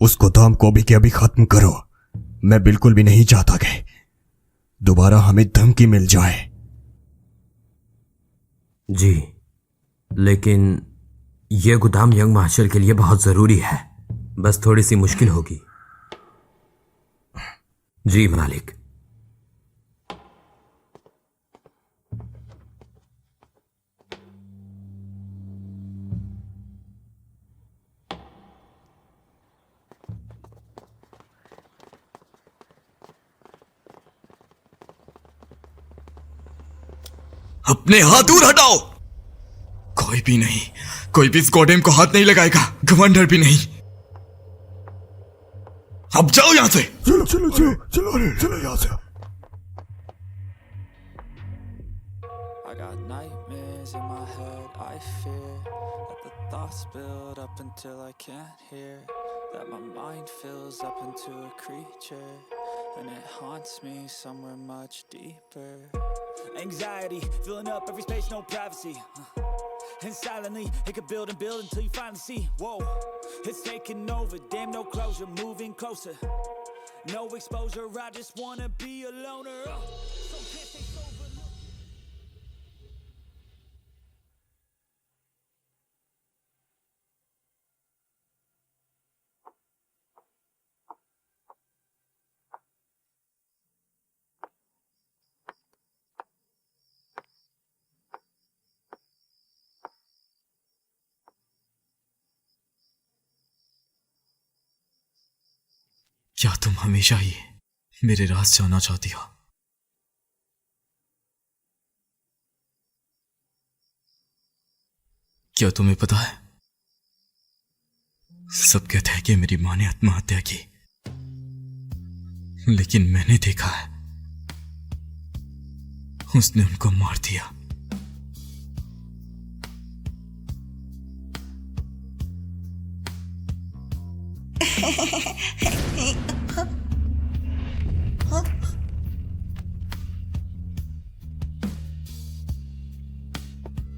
उस गोदाम को अभी के अभी खत्म करो। मैं बिल्कुल भी नहीं चाहता कि दोबारा हमें धमकी मिल जाए। जी, लेकिन यह गोदाम यंग मार्शल के लिए बहुत जरूरी है। बस थोड़ी सी मुश्किल होगी। जी मालिक। अपने हाथ दूर हटाओ। कोई भी नहीं, कोई भी इस गोडेम को हाथ नहीं लगाएगा, गवर्नर भी नहीं। अब जाओ यहां से। चलो चलो चलो चलो चलो यहाँ से। I got nightmares in my head, I fear that the thoughts build up until I can't hear, that my mind fills up into a creature, and it haunts me somewhere much deeper. Anxiety, filling up every space, no privacy, and silently, it could build and build until you finally see, whoa, it's taking over, damn no closure, moving closer, no exposure, I just wanna be a loner, so can't stay sober. क्या तुम हमेशा ही मेरे राज जानना चाहती हो? क्या तुम्हें पता है, सब कहते हैं कि मेरी मां ने आत्महत्या की, लेकिन मैंने देखा है उसने उनको मार दिया।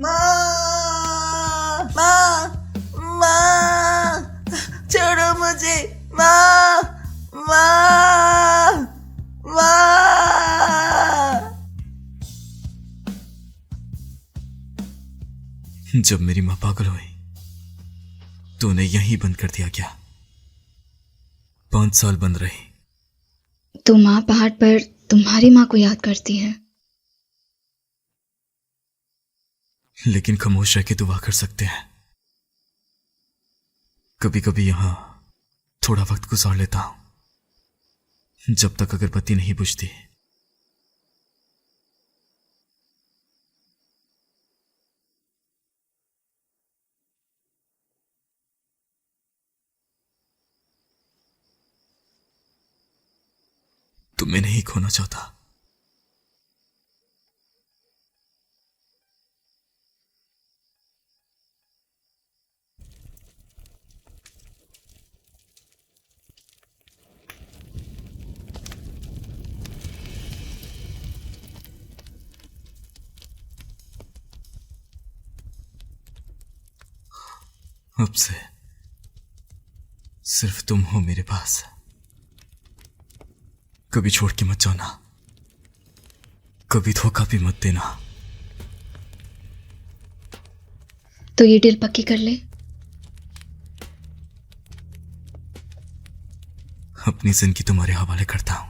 माँ, माँ, माँ, छोड़ो मुझे, माँ, माँ, माँ। जब मेरी मां पागल हुई तो उन्हें यहीं बंद कर दिया गया। 5 साल बंद रही। तो माँ पहाड़ पर तुम्हारी माँ को याद करती है। लेकिन खामोश रह के दुआ कर सकते हैं। कभी कभी यहां थोड़ा वक्त गुजार लेता हूं, जब तक अगरबत्ती नहीं बुझती। तुम्हें नहीं खोना चाहता। अब से सिर्फ तुम हो मेरे पास। कभी छोड़ के मत जाना, कभी धोखा भी मत देना। तो ये डील पक्की कर ले। अपनी जिंदगी तुम्हारे हवाले करता हूं।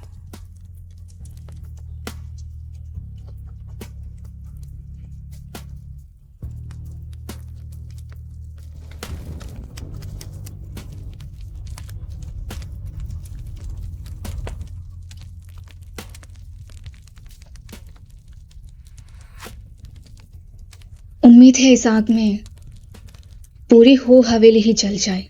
उम्मीद है इस आग में पूरी हो हवेली ही जल जाए।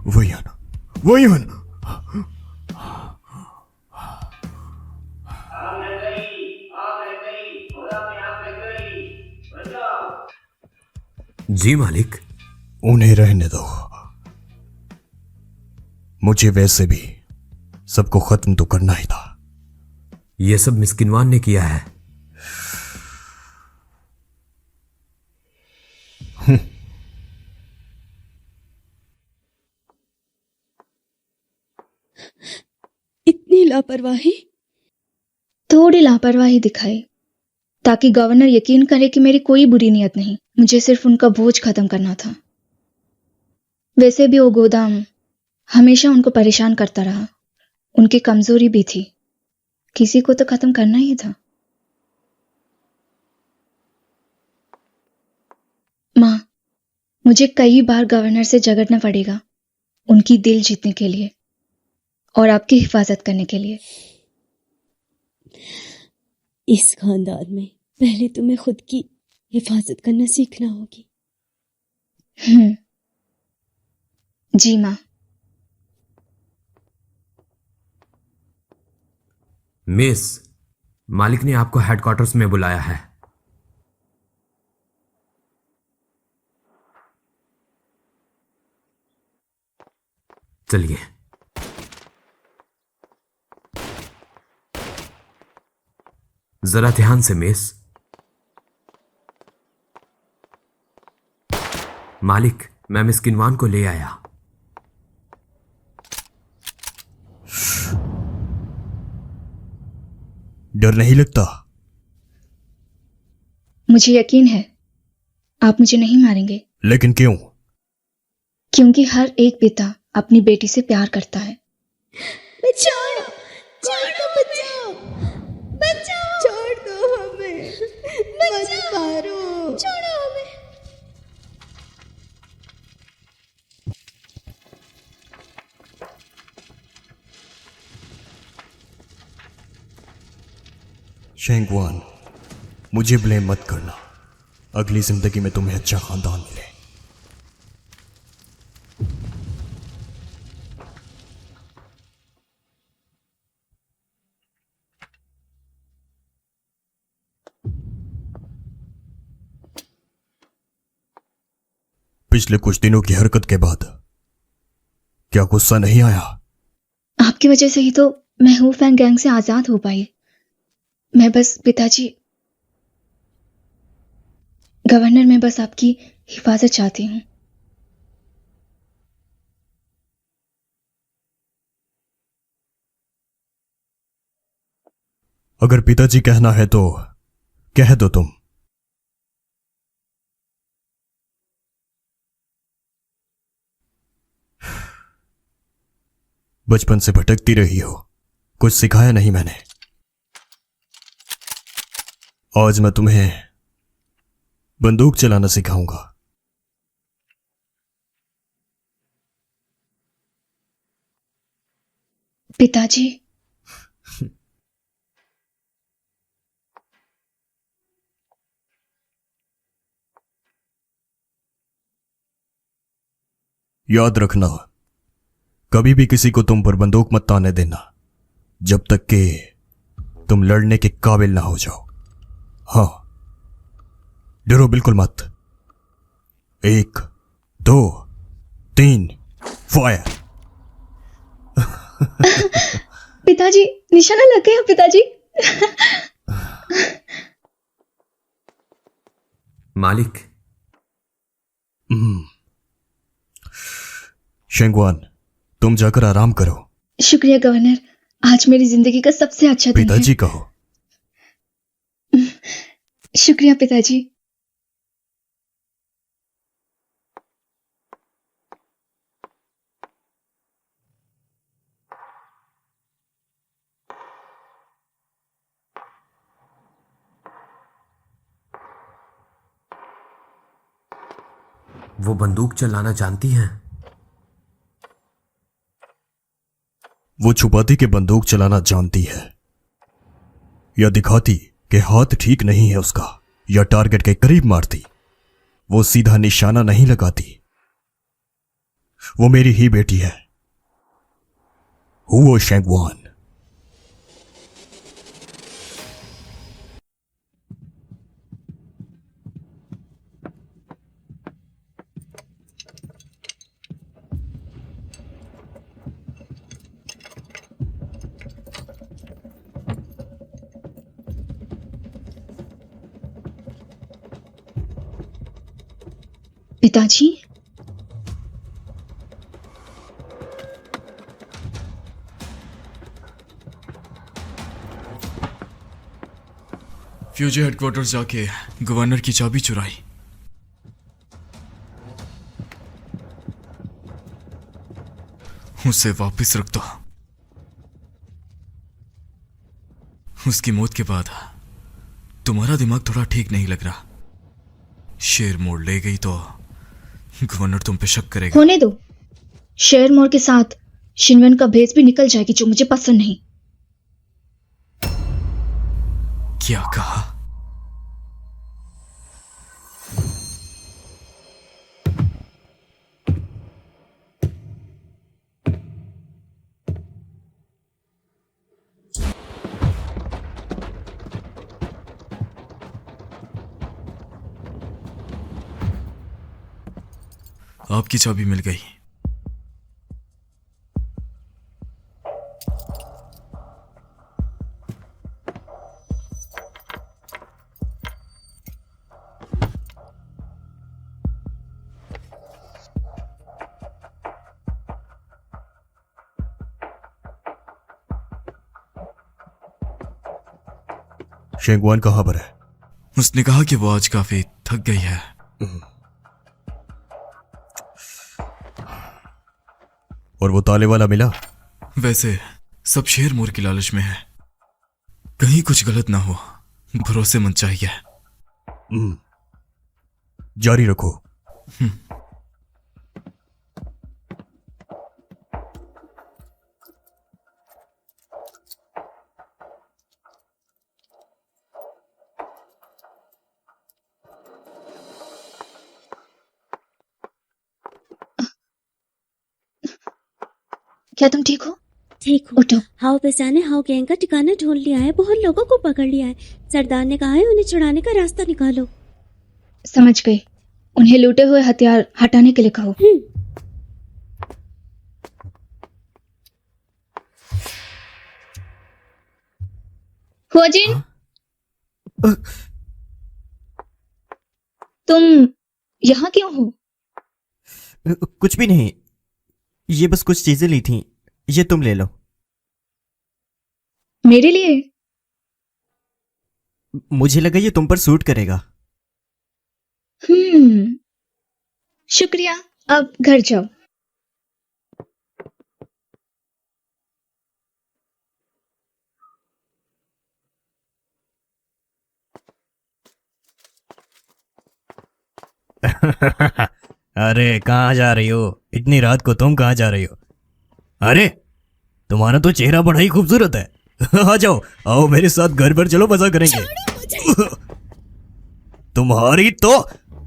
वही है ना, वही है ना। जी मालिक। उन्हें रहने दो। मुझे वैसे भी सबको खत्म तो करना ही था। यह सब मिस किनवान ने किया है। इतनी लापरवाही। थोड़ी लापरवाही दिखाई ताकि गवर्नर यकीन करे कि मेरी कोई बुरी नीयत नहीं, मुझे सिर्फ उनका बोझ खत्म करना था। वैसे भी वो गोदाम हमेशा उनको परेशान करता रहा, उनकी कमजोरी भी थी, किसी को तो खत्म करना ही था। मां, मुझे कई बार गवर्नर से झगड़ना पड़ेगा उनकी दिल जीतने के लिए और आपकी हिफाजत करने के लिए। इस खानदान में पहले तुम्हें खुद की हिफाजत करना सीखना होगी। जी मां। मिस, मालिक ने आपको हेडक्वार्टर्स में बुलाया है। चलिए। जरा ध्यान से मिस। मालिक, मैं मिस किनवान को ले आया। डर नहीं लगता? मुझे यकीन है आप मुझे नहीं मारेंगे। लेकिन क्यों? क्योंकि हर एक पिता अपनी बेटी से प्यार करता है। बचाओ, कोई तो बचाओ, बचाओ, छोड़ दो हमें, मत मारो, छोड़ो हमें। शेंगवान, मुझे ब्लेम मत करना। अगली जिंदगी में तुम्हें अच्छा खानदान मिले। पिछले कुछ दिनों की हरकत के बाद क्या गुस्सा नहीं आया? आपकी वजह से ही तो मैं हू फैंग गैंग से आजाद हो पाई। मैं बस पिताजी, गवर्नर, मैं बस आपकी हिफाजत चाहती हूं। अगर पिताजी कहना है तो कह दो तुम। बचपन से भटकती रही हो, कुछ सिखाया नहीं मैंने। आज मैं तुम्हें बंदूक चलाना सिखाऊंगा। पिताजी, याद रखना, कभी भी किसी को तुम पर बंदूक मत ताने देना जब तक कि तुम लड़ने के काबिल ना हो जाओ। हाँ, डरो बिल्कुल मत। 1, 2, 3, फायर। पिताजी, निशाना लग गया पिताजी। मालिक, शेंगवान, तुम जाकर आराम करो। शुक्रिया गवर्नर, आज मेरी जिंदगी का सबसे अच्छा दिन है। पिताजी कहो। शुक्रिया पिताजी। वो बंदूक चलाना जानती हैं? वो छुपाती कि बंदूक चलाना जानती है या दिखाती कि हाथ ठीक नहीं है उसका, या टारगेट के करीब मारती। वो सीधा निशाना नहीं लगाती। वो मेरी ही बेटी है, हुओ शेंगवान। पिताजी, फ्यूजी हेडक्वार्टर्स जाके गवर्नर की चाबी चुराई। उसे वापस रख दो। उसकी मौत के बाद तुम्हारा दिमाग थोड़ा ठीक नहीं लग रहा। शेर मोड़ ले गई तो गवर्नर तुम पे शक करेगा। होने दो। शेर मोर के साथ शिनवन का भेस भी निकल जाएगी, जो मुझे पसंद नहीं। क्या कहा? आपकी चाबी मिल गई। शेंगवान कहाँ पर है? उसने कहा कि वो आज काफी थक गई है। और वो ताले वाला मिला? वैसे सब शेर मोर की लालच में है, कहीं कुछ गलत ना हो, भरोसेमंद चाहिए। जारी रखो। क्या तुम ठीक हो? ठीक हो। उठो। हाउ बेसा ने हाउ गैंग का ठिकाना ढूंढ लिया है, बहुत लोगों को पकड़ लिया है। सरदार ने कहा है उन्हें छुड़ाने का रास्ता निकालो। समझ गई। उन्हें लूटे हुए हथियार हटाने के लिए कहो। हुआजिन, तुम यहाँ क्यों हो? कुछ भी नहीं, ये बस कुछ चीजें ली थी, ये तुम ले लो। मेरे लिए? मुझे लगा ये तुम पर सूट करेगा। शुक्रिया, अब घर जाओ। अरे कहाँ जा रही हो? इतनी रात को तुम कहाँ जा रही हो? अरे तुम्हारा तो चेहरा बड़ा ही खूबसूरत है। आ जाओ, आओ मेरे साथ घर पर, चलो मजा करेंगे। तुम्हारी तो,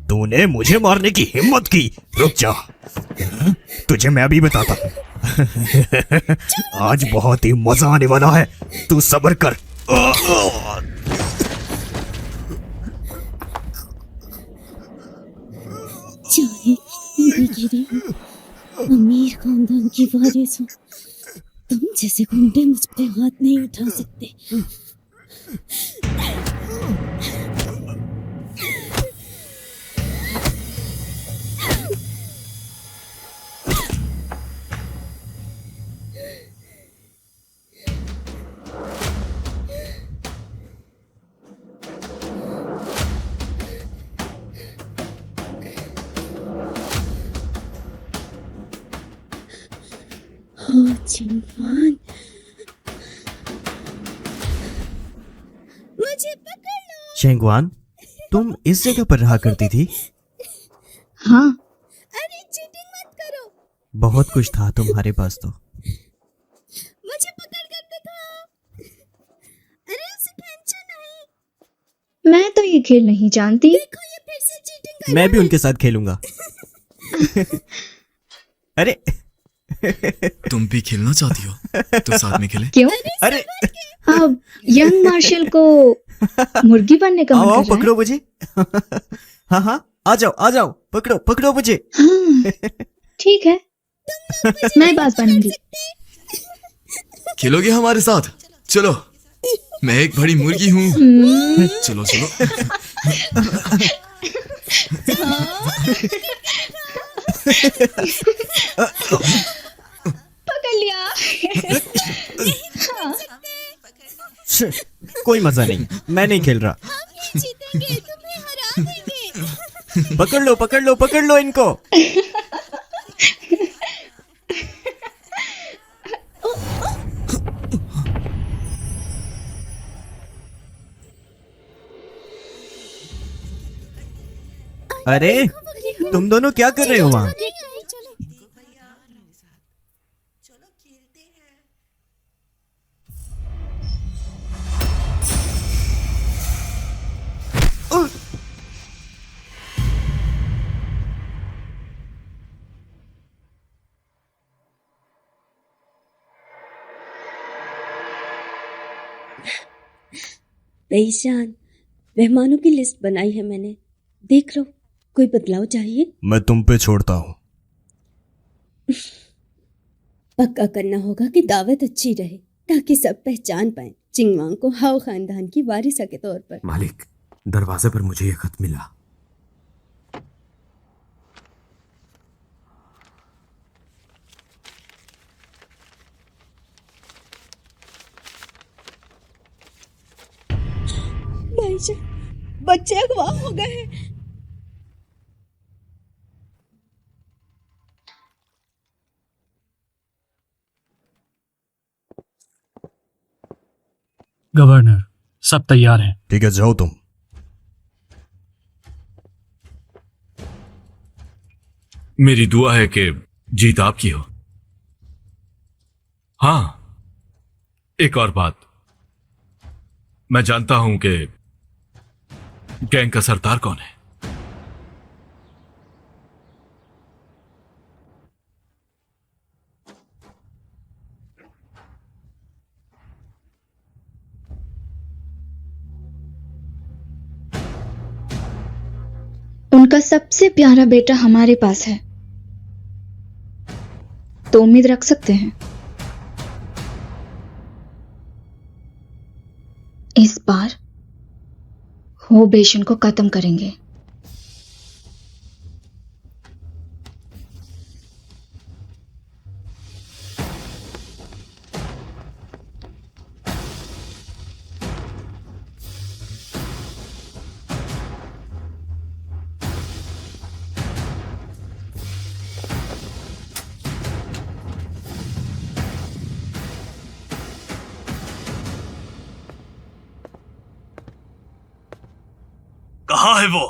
तूने मुझे मारने की हिम्मत की। रुक जा, तुझे मैं भी बताता हूं। आज बहुत ही मजा आने वाला है, तू सब्र कर। चाहे भी गिरे हो, अमीर खानदान की वारिस हो, तुम जैसे गुंडे मुझ पे हाथ नहीं उठा सकते। चिंपान, मुझे पकड़ लो। शेंगवान, तुम इस जगह पर रहा करती थी? हाँ। अरे चीटिंग मत करो। बहुत कुछ था तुम्हारे पास तो। मुझे पकड़ कर दिखाओ। अरे उसे खींचो नहीं। मैं तो ये खेल नहीं जानती। देखो ये फिर से चीटिंग कर मैं भी उनके साथ खेलूंगा। अरे तुम भी खेलना चाहती हो तो साथ में खेले। क्यों? अरे अब यंग मार्शल को मुर्गी बनने का मन आओ कर रहा है? पकड़ो मुझे। हाँ हाँ, आ जाओ, पकड़ो पकड़ो मुझे। हाँ, ठीक है, मैं बात बनूंगी। खेलोगे हमारे साथ? चलो, मैं एक बड़ी मुर्गी हूँ। चलो चलो। पकड़ लिया। कोई मजा नहीं, मैं नहीं खेल रहा। जीतेंगे, तुम्हें हरा देंगे। पकड़ लो पकड़ लो पकड़ लो इनको। अरे तुम दोनों क्या कर रहे हो वहां? चलो ईशान, मेहमानों की लिस्ट बनाई है मैंने, देख लो कोई बदलाव चाहिए? मैं तुम पे छोड़ता हूं। पक्का करना होगा कि दावत अच्छी रहे ताकि सब पहचान पाए चिंगवांग को हाओ खानदान की वारिसा के तौर पर। मालिक, दरवाजे पर मुझे यह खत मिला। भाईजान, बच्चे अगवा हो गए हैं। गवर्नर, सब तैयार हैं। ठीक है, जाओ तुम। मेरी दुआ है कि जीत आपकी हो। हाँ, एक और बात, मैं जानता हूं कि गैंग का सरदार कौन है। उनका सबसे प्यारा बेटा हमारे पास है, तो उम्मीद रख सकते हैं इस बार हो बेशन को खत्म करेंगे। कहां है वो?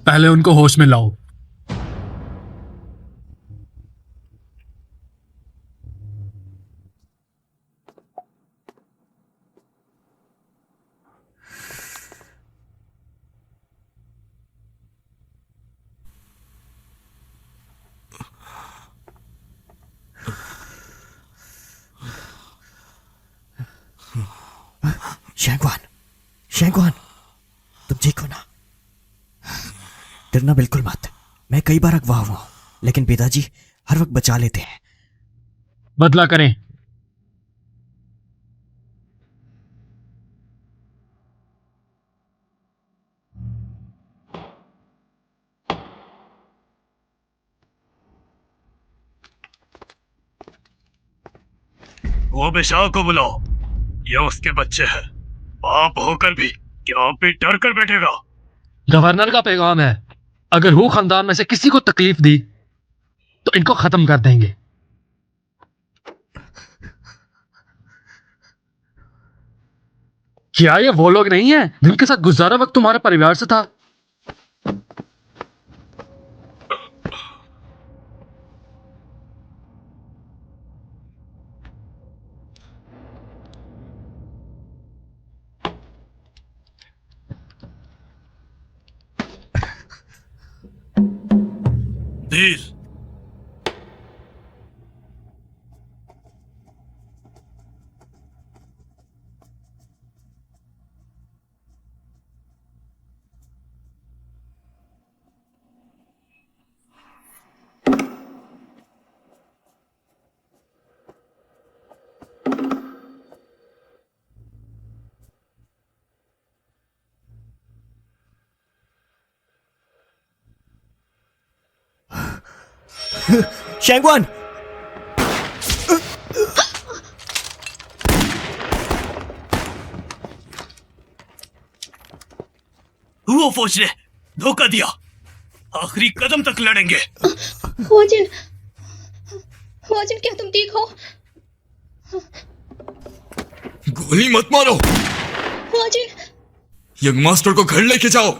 पहले उनको होश में लाओ। शैंगवान, शैंगवान, तुम ठीक हो ना? डरना बिल्कुल मत। मैं कई बार अगवा हुआ हूं, लेकिन पिताजी हर वक्त बचा लेते हैं। बदला करें। वो बेशाह को बुलाओ, ये उसके बच्चे हैं। बाप होकर भी क्या पे डर कर बैठेगा? गवर्नर का पैगाम है, अगर हु खानदान में से किसी को तकलीफ दी तो इनको खत्म कर देंगे। क्या ये वो लोग नहीं है जिनके साथ गुजारा वक्त तुम्हारे परिवार से था? धीर, शैंगवान! वो फौज ने धोखा दिया, आखिरी कदम तक लड़ेंगे। हुआजिन, हुआजिन, क्या तुम ठीक हो? गोली मत मारो। हुआजिन, यंग मास्टर को घर लेके जाओ।